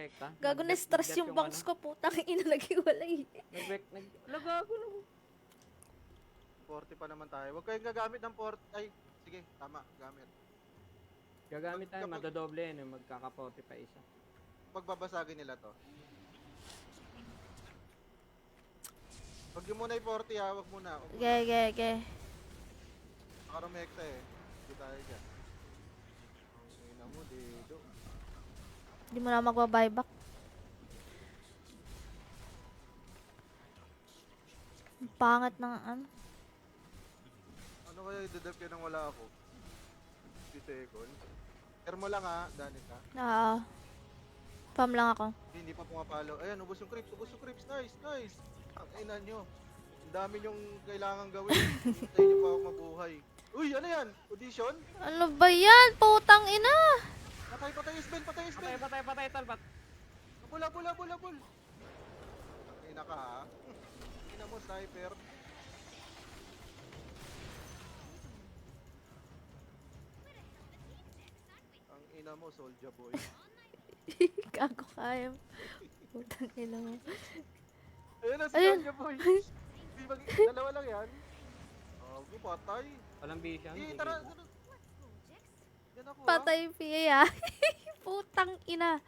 connecta. Gago na stress yung bangs ko, putang ina naghiwalay. Lagago na. 40 pa naman tayo. Huwag kayong gagamit ng 40. Ay, sige, tama, gamit. Gagamit tayo, madodoble yan. Magkaka-40 pa isa. Pagbabasagin nila to. Huwag yung muna yung 40 ha, huwag muna. Ge. Nakarumekta eh. Hindi tayo dyan. Ang ina mo, dido. Hindi mo na magba-buyback. Ang pangat ng ano. Ano kaya i-develop yan nang wala ako? Bitekon. Care mo lang ha, Danica. Pam lang ako. Hindi pa pumapalo. Ayan, ubos yung creeps, ubos yung creeps. Nice. Ang ina nyo. Ang dami nyong kailangan gawin. Hintayin nyo pa ako mabuhay. Uy, ano yan? Audition? Ano ba yan? Putang ina! Patay, Sven, patay, Sven. Patay, talpat. Bul. Ang ina ka ha. Ang ina mo, sniper. Ang ina mo, soldier boy. Gago kaya. Putang ina mo. Ayun na, si Ayun. soldier boy. Dalawa lang yan. Oh, patay. Walang vision. Tara. Yan ako ha. Patay PA ah. Putang ina.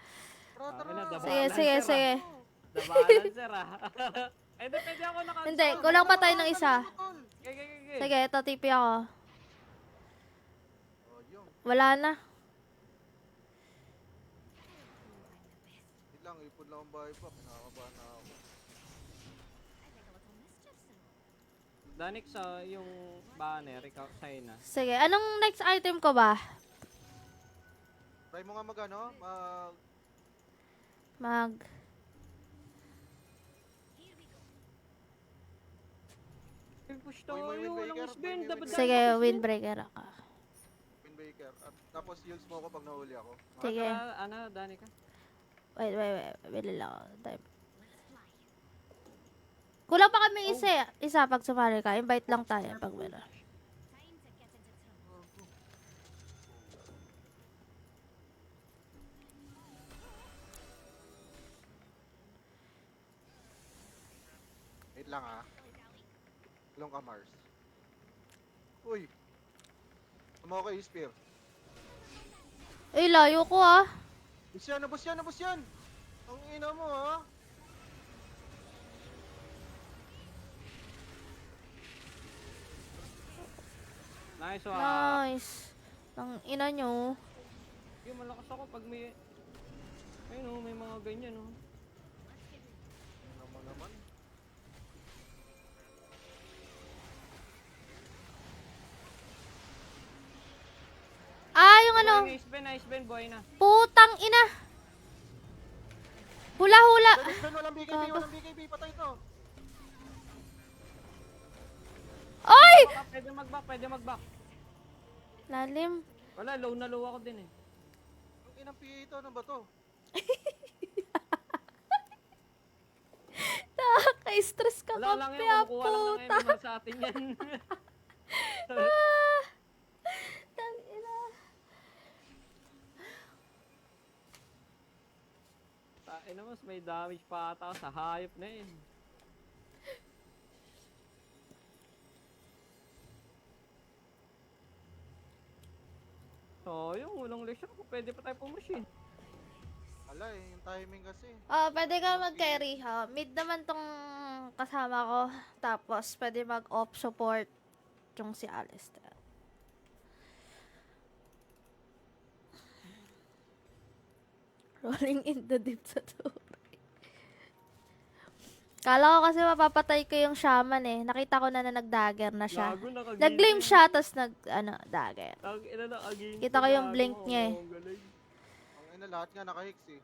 Tara. Sige. The balancer ah. Eh, pwede ako naka... Hindi, kulang pa tayo ng isa. Okay. Sige, ito TP ako. Oh, yung. Wala na. Wait lang, ipon lang ang bahay pa. Nakakabahan na ako. Danik sa yung banner, ikaw sa'yo na. Sige, anong next item ko ba? Try mo nga mag-ano, Mag... Push May tayo, windbreaker, walang spin. may Dapat Sige, windbreaker ako. Windbreaker. At tapos heals mo ako pag nahuli ako. Sige. Ano, Danica? Wait. Bili lang ako. Time. Kulang pa kami isa pag sumali ka. Invite lang tayo pag meron. Wait lang ha. Tulong ka, Mars. Uy! Tumawa kay Spear. Layo ko ah. Bus yan! Ang ina mo ha! Nice. Nice. Ang ina nyo. Yung malakas ako pag may... Ayun oh, may mga ganyan oh. Ano mo naman? Yung ano. Nice Ben, boy na. Putang ina. Hula. Ben, walang BKB, patay to. Oy! Pwede mag-back. Lalim. Wala, low na low ako din eh. Ang inang PA ito, ano ba to? Nakaka-stress ka Wala lang kape, yun, kumukuha lang ng puta. MMR sa atin yan. Tangina. Tain naman, may damage pa ata sa hayop na yun. So, yung walang lesion ko, pwede pa tayo pumushin. Ala yung timing kasi. Pwede ka mag-carry ha. Mid naman tong kasama ko. Tapos, pwede mag-off support yung si Alistair. Rolling in the deep sa tubig. Kala ko kasi mapapatay ko yung shaman eh. Nakita ko na nag-dagger na siya. Gago, nakagilid. Nag-gleam siya, tapos dagger. Nakagilid. Kita ko yung blink niya eh. Ang galing. Ang ina, lahat nga naka-hicks eh.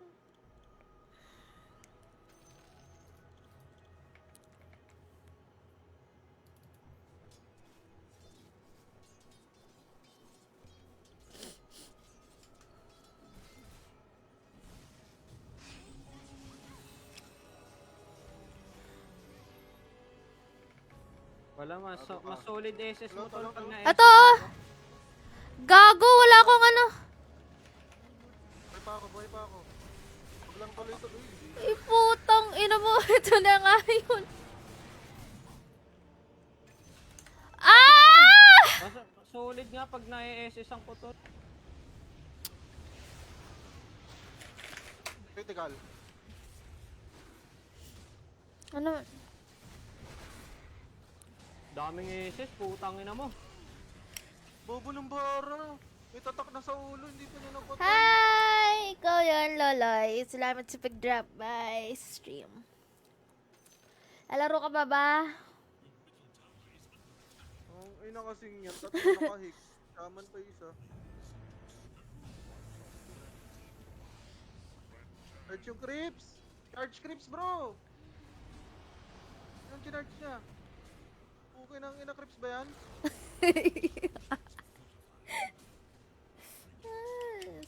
Wala, mas solid SS mo tol pag na SS. Ito! Gago! Wala akong ano. Buhay pa ako. Huwag lang tuloy-tuloy. Putang ina mo. Ito na nga yun. Ah! Solid nga pag na-SS ang putol. Critical. Ano? Daming SS, putang ina mo. Bobo ng bara. May tatak na sa ulo, hindi pa niya napatay. Hi! Ikaw yun, Loloy. Salamat sa pag-drop by stream. Alaro ka ba ba? Ang ina kasing yan, tatlo nakahik. Shaman pa isa. Charge yung creeps! Charge creeps, bro! Anong charge niya? Okay nang ina creeps ba yan?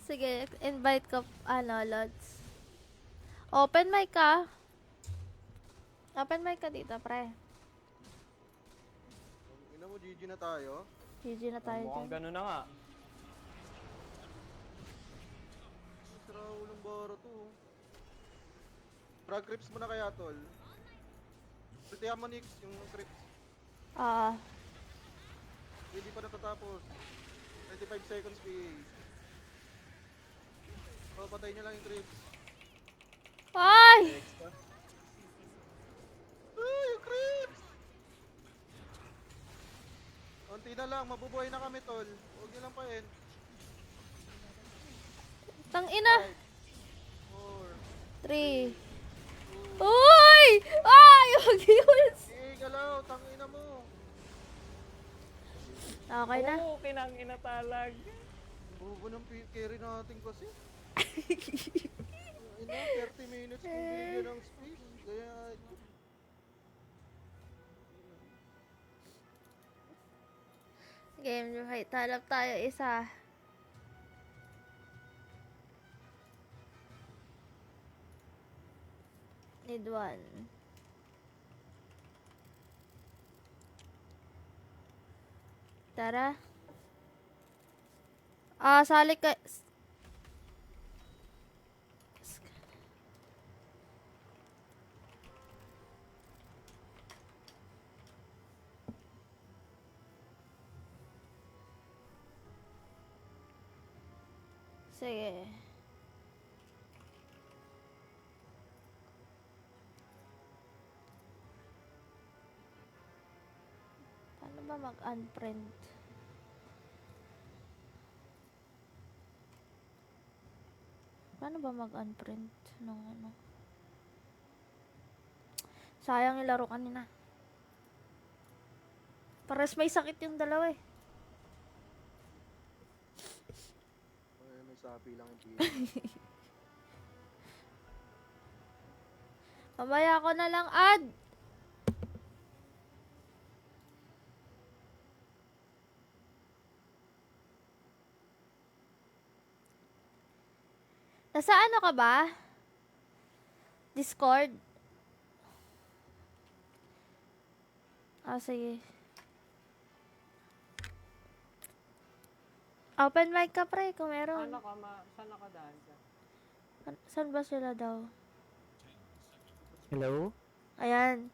Sige, invite ka, Lods. Open mic ka. Open mic ka dito, pre. Ang ina mo, GG na tayo. GG na tayo Mukhang dyan. gano'n na nga. Sira ulang baro to. Frag creeps mo na kaya, tol. Pwede mo Nix, yung creeps. Ah, Hindi pa natatapos. 25 seconds PA. O, patay nyo lang yung creeps. ay! Extra. Ay, yung creeps! Konti na lang, mabubuhay na kami, tol. Huwag nyo lang pa-end. Tang ina. 5, 3. 4, 2, Uy! Ay! Huwag yun! galaw, tangina mo. Okay na. Oo, kinangina talag. Bubo ng carry natin kasi. Ina, 30 minutes kung bigyan ng space. Kaya, Game fight. Hanap tayo isa. Need one. Tara. Sali ka. Sige. Paano ba mag-unprint? Paano ba mag-unprint nung ano? Sayang yung laro kanina. Pares may sakit yung dalawa eh. may sapi lang yung PA. Mamaya ko na lang add. Nasa ano ka ba? Discord? Sige. Open mic ka, pre, kung meron. Saan nakadaan ka? Saan ba sila daw? Hello? Ayan.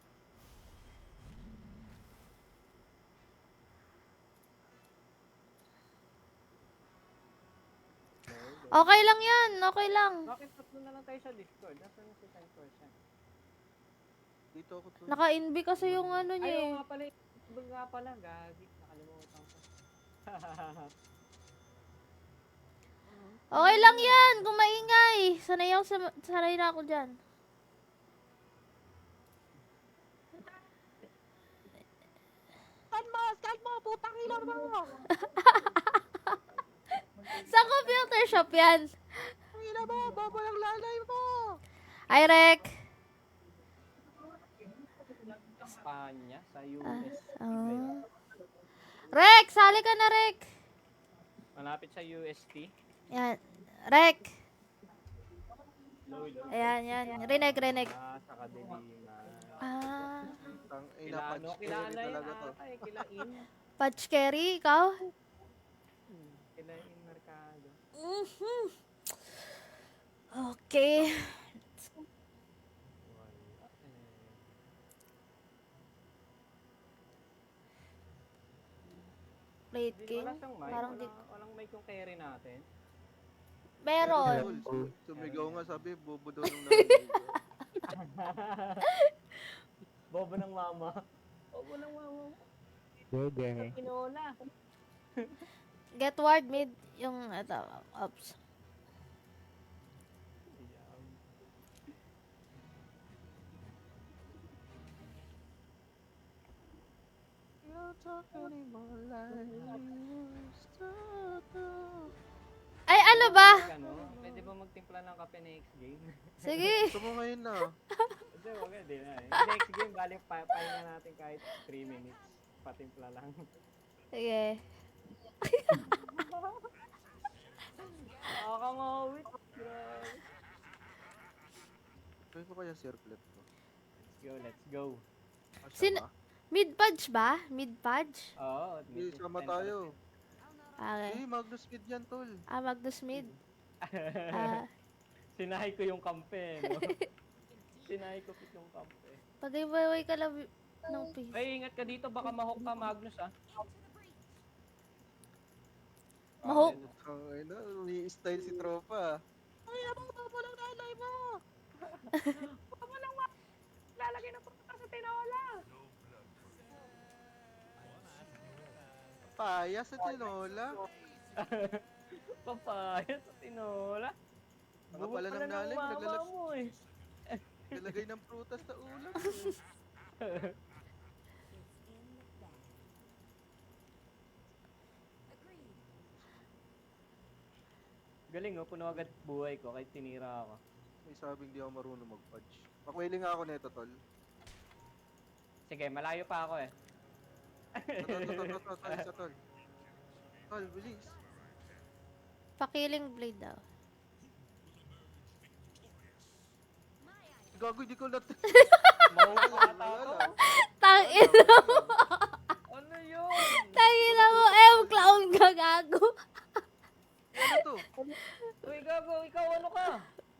Okay lang yan. Okay lang. Bakit tatlo na lang tayo sa Discord? Nasaan na si 10%? Dito ako to. Naka-inbi kasi yung ano niya Ayaw eh. nga pala. Ibang nga pala. Gagi. Nakalimutan ko. Okay lang yan. Kung maingay. Sanay na ako dyan. Saan mo? Putang ina mo! Sa computer shop yan. Ang ina mo! Bobo yung lalay mo! Hi, Rek. Espanya sa US. Rek, sali ka na, Rek. Malapit sa UST. Yan. Rek. Low. Ayan, yan. Rinig. Sa Kadelima. Tangina, Kilano, punch kilala carry yun talaga to. ata eh. Kilain. Patch carry, ikaw? Kilain Mercado. Okay. late game. Wala siyang mic. Parang di... Walang mic yung carry natin. Meron. Sumigaw nga, sabi, bobo daw nung nanay ko. Bobo ng mama. Bobo ng mama. Sige. Pinola. Get ward mid yung ops. Ay, ano ba? Ano? Pwede ba magtimpla ng kape next game? Sige. Gusto mo ngayon na. Hindi, wag hindi na eh. Next game, balik pahinga natin kahit 3 minutes. Patimpla lang. Sige. Nakakangawit. Grabe. Gawin ko kaya circlet ko. Let's go. Sin- Mid-pudge ba? Mid-pudge? Oo. Hindi, sama tayo. Okay. Magnus Mid yan, tol. Magnus mid. Ah, Sinahay ko yung kampe, no? Sinahay ko yung kampe. pag-giveaway ka lang ng piece. Ay, ingat ka dito. Baka mahok ka, Magnus, ah. Mahok. Ay na, umi-style si tropa. Ay, abang mo lang nanay mo. Lalagay na pupunta sa tinola. Paya sa tinola. Papaya sa tinola. Mga pala ng nanay, mama mo, eh. naglalagay ng prutas sa ulam. Galing, oh. Puno agad buhay ko kahit tinira ako. May sabing di ako marunong mag-fudge. Makwili nga ako neto, tol. Sige, malayo pa ako, eh. Tol, isa, tol. Tol, bilis. Pakiling blade daw. Gago, hindi ko nat... Mahulog ata ako. Tangina mo! Ano yun? Tangina mo! Clown ka gago! Ano to? Uy, gago, ikaw ano ka?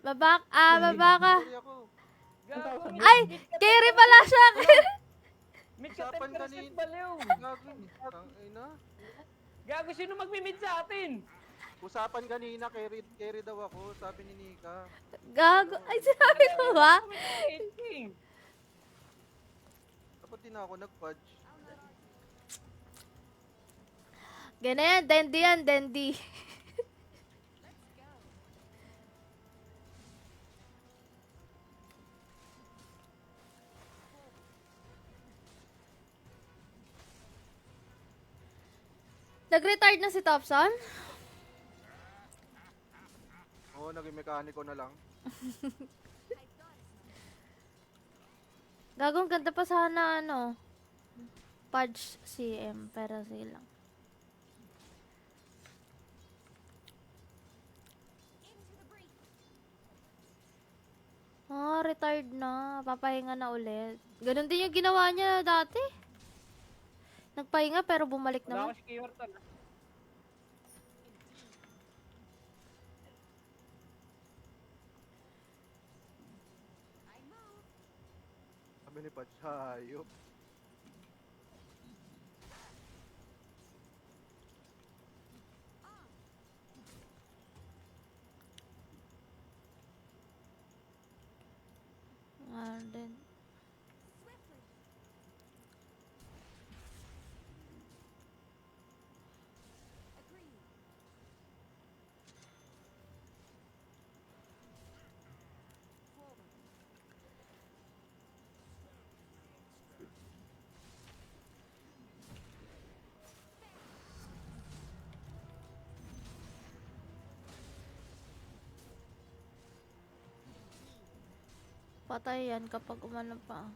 Baba ka. Sorry ako. Gago, Ay! Carry pala siya! Mid ka Usapan 10% kanina. baliw. Gago, ay na. Gago, sino magmimid sa atin? Usapan kanina, carry daw ako, sabi ni Nika. Gago! Ay, sinabi ko ba? King. Dapat din ako nag-fudge. Ganyan, dandy yan, dandy. Nag-retard na si Thompson? Oo, naging mekaniko na lang. Gagong ganda pa sana ano. Pudge CM, pero silang. Retired na. Papahinga na ulit. Ganon din yung ginawa niya dati. Nagpahinga pero bumalik Wala naman. ako si Keyword tol. Sabi ni Patch, hayop. Then, patay yan kapag umano pa.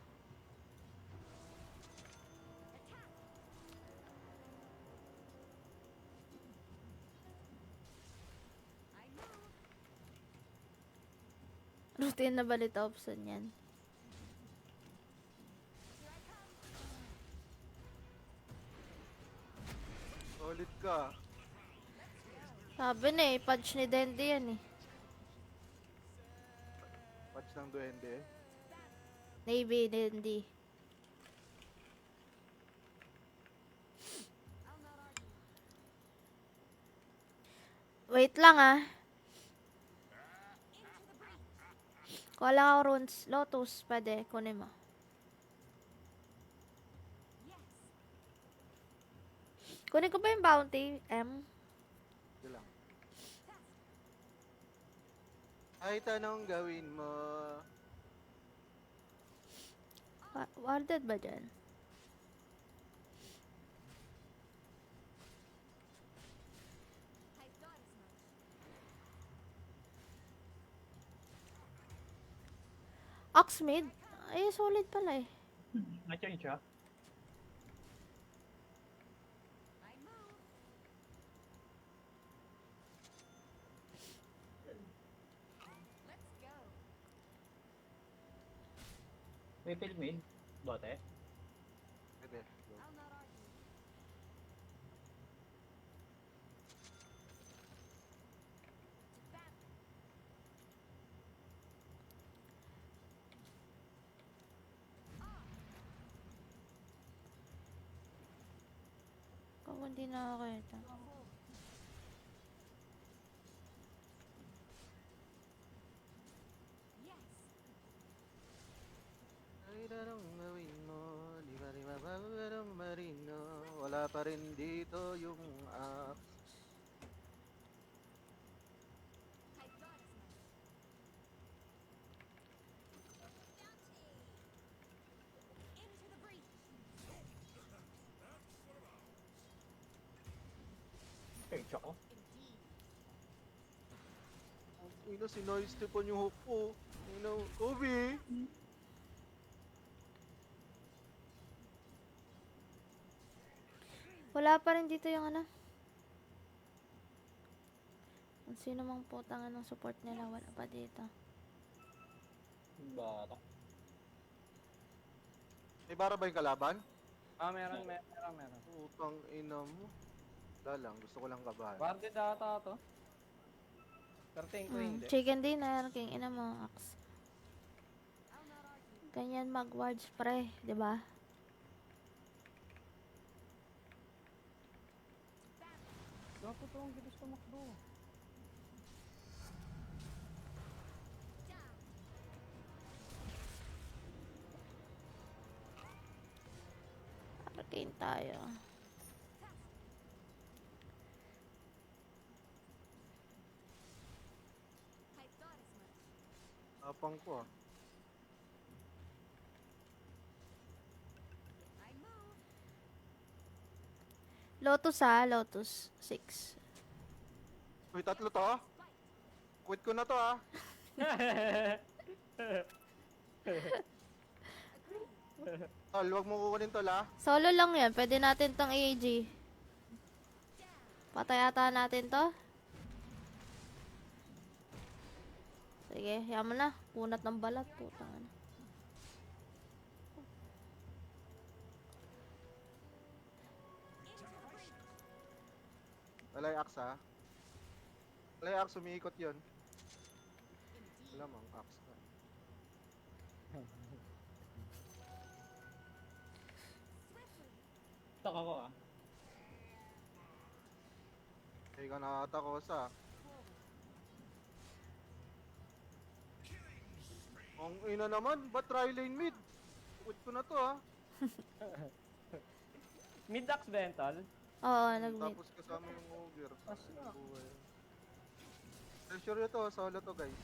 Routine na balita option yan. Solid ka. Sabi na eh, punch ni Dandy yan eh. Patch ng duende. Navy Dandy. lang ah. Kuha lang ako runes. Lotus, pwede. Kunin mo. Kunin ko ba yung bounty, M? Ito lang. Kahit anong gawin mo. Warded ba dyan? Oxmid? Ay, solid pala eh. Na-change siya. May field mid. Bote. Pwede. Go. Kung hindi nakakita. Kahit anong gawin mo, di ba rin mababarang marino. Wala pa rin dito yung axe. Change ako. Ino, sinoise pa yung hook ko. Ino, Kobe! Wala pa rin dito yung ano. Kung sino mang putangan ng support nila, wala pa dito. Bata. May bara ba yung kalaban? Ah, meron. Utang ina mo. Wala lang, gusto ko lang kabahan. Warded ata to. Pero tingin ko hindi. Chicken dinner, king ina mo, Axe. Ganyan mag-ward spray, di ba? Dapat to ang gilis tumakbo. Arcane tayo. Apang ko ah. Lotus ah, Lotus 6. Uy, tatlo to ah. Quit ko na to ah. Tol, wag mo kukunin tol ah. Solo lang yan, pwede natin tong AG. Patay ata natin to. Sige, yaman na. Punat ng balat. Putang ano. Walay axe ah. Walay axe, umiikot yun. Wala mang axe na. Stuck ako ah. Hindi ka nakatakos ah. Ang ina naman, ba't try lane mid? Quit ko na to ah. Mid-ax Dental. Oo, nag-mid. Tapos kasama yung ogre. Asya. Buhay. Pressure nyo to, solo to guys.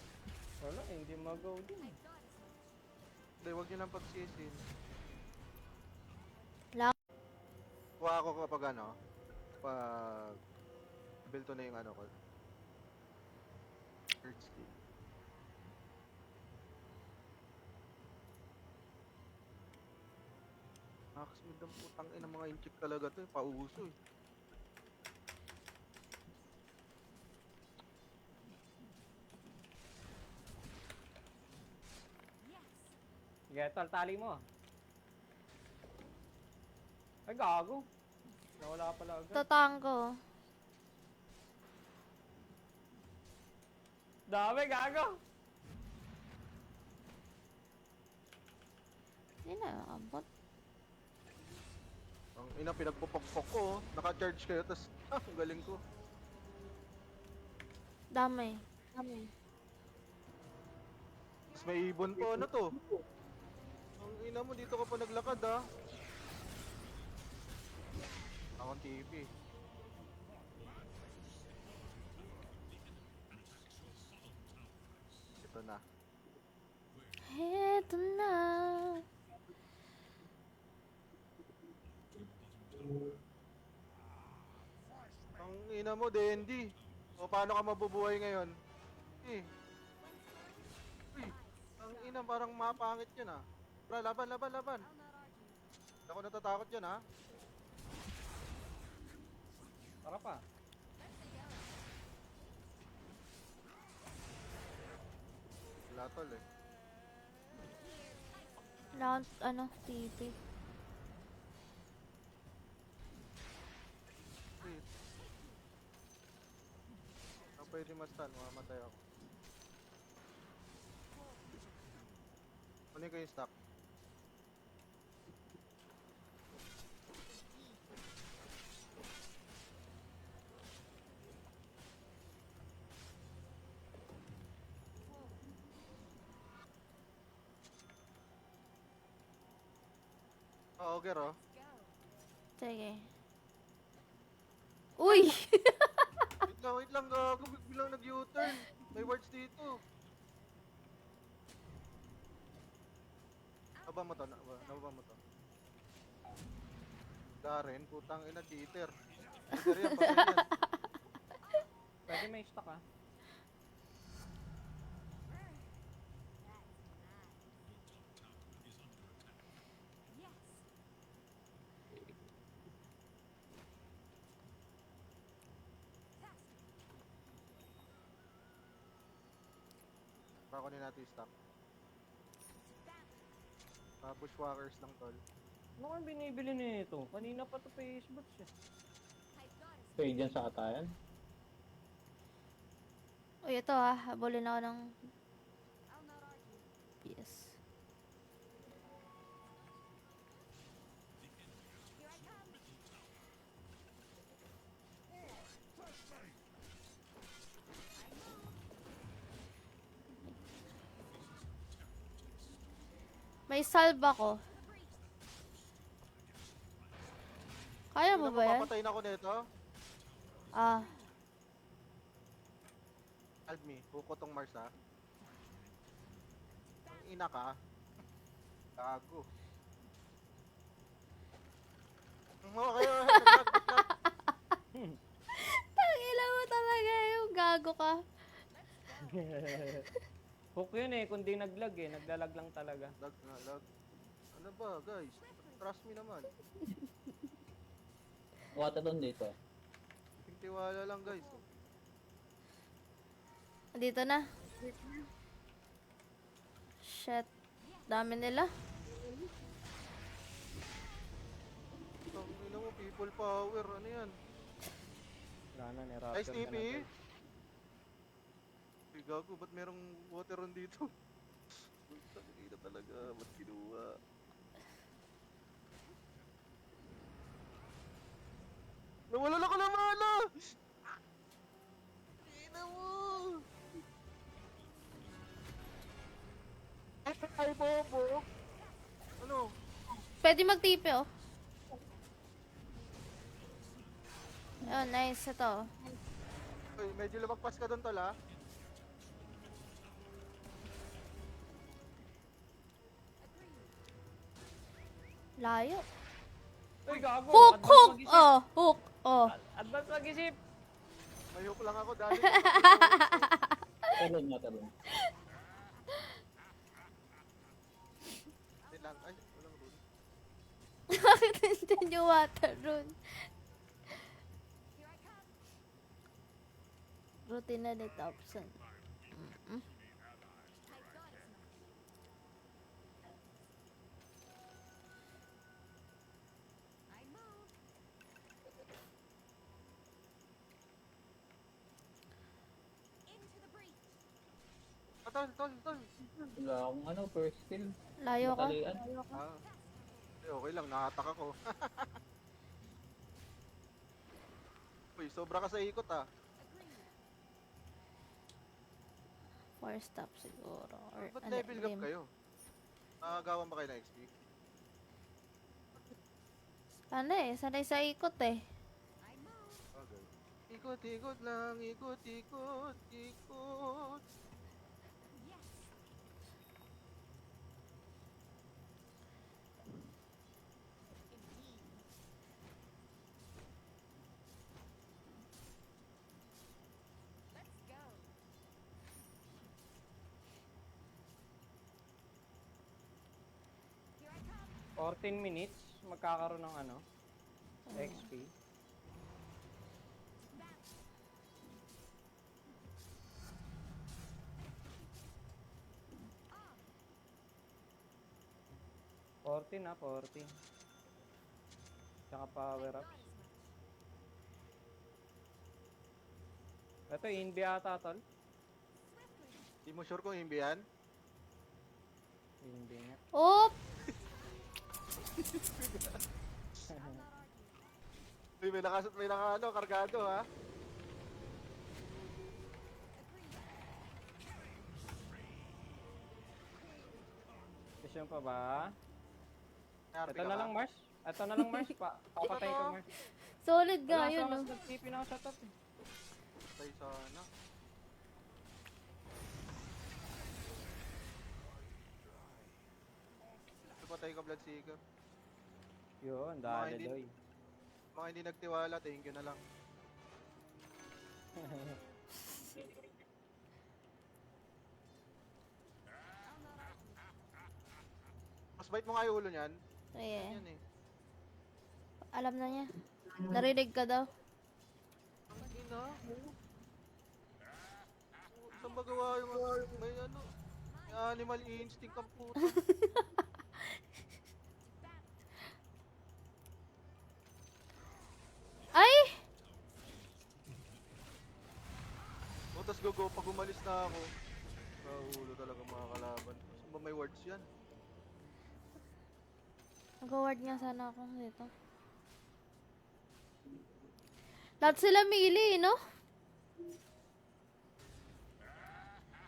Wala, hindi mag-go din. Hindi, huwag nyo lang pagsisin. Lang. Kuha ako kapag ano, pag build to na yung ano ko. Third skill. Max mid ang putang ina, mga inchik talaga to, pauso eh. Sige, tol, tali mo. Ay, gago. Nawala ka pala agad. Tatango. Dami, gago. Hindi na abot. Ang ina, pinagpupokpok ko, oh. Naka-charge kayo, tas ang galing ko. Damay. Mas may ibon po, ano to? Ang ina mo, dito ka pa naglakad ah. Akong TV. Ito na. Heto na. Ang ina mo, Dendi. O paano ka mabubuhay ngayon? Eh. Uy, ang ina parang mapangit yun ah. Bra, laban, laban, laban. Ako natatakot yun ah. Tara pa. Wala tol eh. Lahat, ano, TV. Uy. Ang pwede ma-stun, mamamatay ako. Kunin ko yung stock. Oo, Ger oh. Sige. Uy! Wait lang, gago. Bilang nag-U-turn. May wards dito. Naba mo to, naba mo to. Darren, putang ina, cheater. Cheater yan, patay yan. Pwede may stock ah. Pakunin natin yung stock. Bushwhackers lang tol. Ano kang binibili nito? Kanina pa to Facebook siya. Pwede dyan sa katayan. Uy, ito ah. Habulin ako ng... Yes. May salve ako. Kaya mo ba yan? Mapapatay na ako nito. Ah, Help me, buko tong Mars ha. Ang ina ka. Gago. Okay, naglag. tangila mo talaga yung gago ka. Hook yun eh, kundi naglag eh. Naglalag lang talaga. Lag na, lag. Ano ba, guys? Trust me naman. Waterdown dito. Tiwala lang, guys. Dito na. Shit. Dami nila. Ang ina mo, people power. Ano yan? Wala na, ni Nice Raptor TP. Uy, gago, ba't merong water run dito? Putang ina talaga, ba't kinuha? Nawalan ako ng mana! Ina mo! Ay, bobo! Ano? Pwede mag-TP oh. Oh, nice. Ito. Uy, medyo lumagpas ka doon tol ha? Layo. Uy, gago! Hook! Advance Hook! mag-isip. Oh! Hook! Oh! Advance mag-isip! May hook lang ako dahil. Waterdown, waterdown. Wait lang, ay, walang rune. Bakit nandyan yung water rune? Routine na ni Thompson. Tol, tol, tol. Wala akong ano, first skill. Layo ka. Matalian. Ah. Okay lang, nakatak ako. Uy, sobra ka sa ikot ah. 4 stop siguro. Or Ba't ano, level up lim. kayo? Nakagawan ba kayo ng XP? Ano eh, sanay sa ikot eh. Okay. Ikot, ikot lang, ikot, ikot, ikot. Oh. 14 minutes, magkakaroon ng ano, XP. $14 na, 14. Tsaka power ups. Ito, Inbi ata, tol. Di mo sure kung hindi yan? Inbi nga. Oop! Uy, may naka ano, kargado ha? Vision pa ba? May RP Ito ka na ba? lang, Mars. Ito na lang, Mars. Papatay ko, Mars. Solid nga Wala yun, sa no? nag-TP na ako sa top. Eh. Patay sana. Patay ka, Bloodseeker. Yun, Mga dali hindi- doy. Mga hindi nagtiwala, thank you na lang. Mas bite mo nga yung ulo niyan. Ayan. Yan eh. Alam na niya. Narinig ka daw. Ang ina. Saan ba gawa yung may ano? May animal instinct ang puto. Ay! O, tas go pag umalis na ako. Kahulo talaga mga kalaban. Saan ba may words yan? Mag-award nga sana ako dito. Lahat sila mili, no?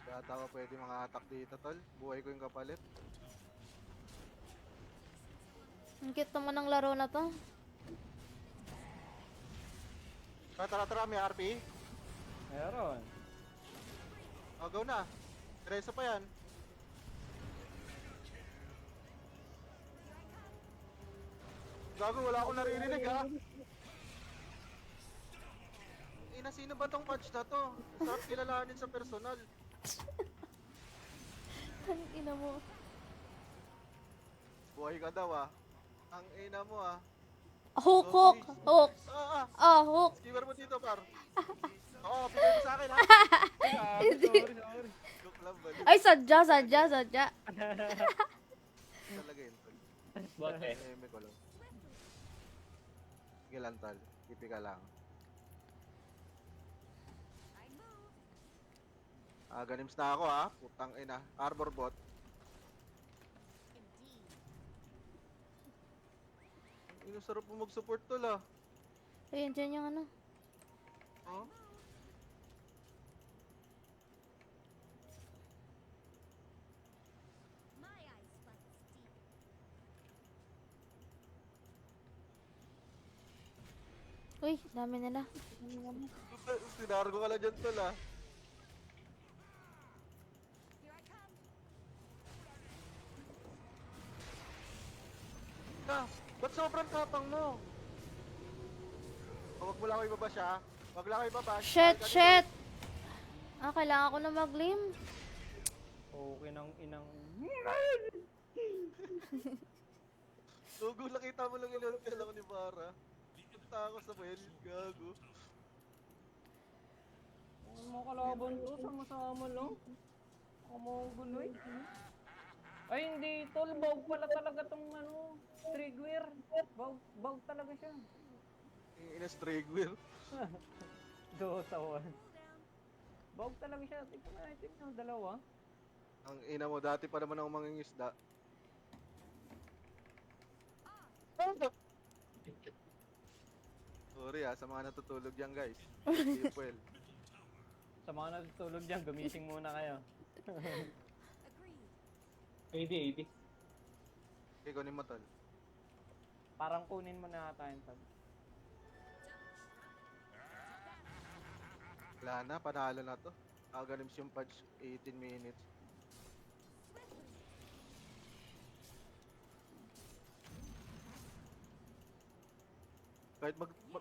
Kaya tama pwede mga attack dito, tol. Buhay ko yung kapalit. Ang cute naman ng laro na to. Tara, may RP. Meron. O, go na. Diretso pa yan. Gago, wala akong naririnig ha. Ina, sino ba tong patch na to? Sarap kilalanin sa personal. Ang ina mo. Buhay ka daw ah. Ang ina mo ah. Hook, hook, hook. Ah, hook. Skipper mo dito par. Oo, bigay mo sa akin ha. Sorry. Joke lang ba? Ay, sadya. Talaga yun. tol. Bot eh. Eme ko lang. Sige lang tol. Kipi ka lang. Ganims na ako ha. Putang ina. Arbor bot. Ang sarap mo mag-support tol ah. Ayun, dyan yung ano. Oh? Uy, dami nila. Sinargo ka lang dyan tol ah. Na, ba't sobrang tapang mo? Huwag mo lang kayo ibaba siya. Huwag lang kayo ibaba. Shit. Ah, kailangan ko na mag-lim. Okay nang inang... Lugo, nakita mo lang inulog nila ako ni Bara. Punta ako sa well, gago. Ano mo kalaban ko? Sama-sama lang. Ako mo guloy. Ay hindi, tol. Bawg pala talaga tong ano, Trigger. Bawg talaga siya. Yung ina-stray wheel. Dota 1. Bawg talaga siya. Tingnan natin yung dalawa. Ang ina mo, dati pa naman ako mangingisda. Sorry ah, sa mga natutulog yan guys. Sleep well. Sa mga natutulog dyan, gumising muna kayo. AD. Okay, kunin mo tol. Parang kunin mo na ata yun, Tab. Wala na, panalo na to. Aganims yung patch 18 minutes.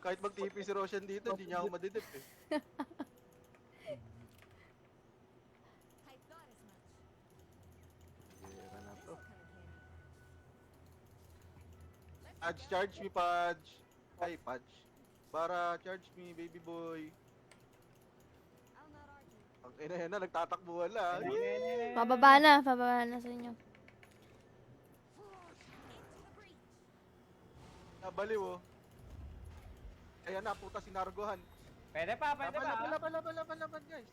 Kahit mag-TP si Roshan dito, hindi niya ako madidip eh. Hira na to. Pudge, charge me, Pudge. Ay, Pudge. Para charge me, baby boy. Ang ina yan na, nagtatakbuhan lang. Pababa na sa inyo. Nabaliw oh. Ayan na, puta sinargohan. Pwede pa, pwede pa. Laban, guys.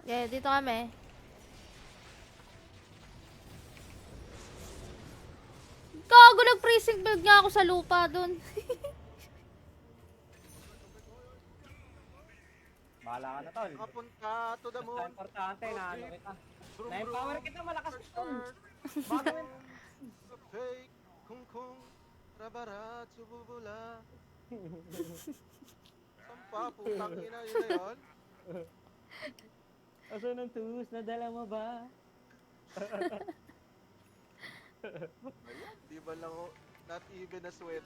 Yeah, dito kami. Gago, nag-freezing build nga ako sa lupa dun. Bahala ka na, Tol. Kapunta to the Basta moon. importante, naano kita. Brum, Na-empower brum. kita, malakas ka, Tol. Start. Bago yun. Fake, kung, rabarat, sububula. Sampa, putang ina, yun na yun. Aso ng tus, nadala mo ba? Ayan, di ba lang, not even a sweat.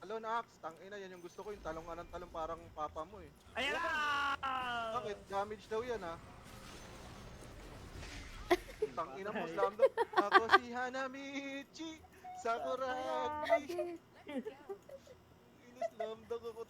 Talon axe, tang ina, yan yung gusto ko, yung talong ka ng talong parang papa mo eh. Ayan na! Bakit? Damage daw yan ha. Tang ina mo, slam daw. Ako si Hanamichi Sakuragi. Inislam daw ako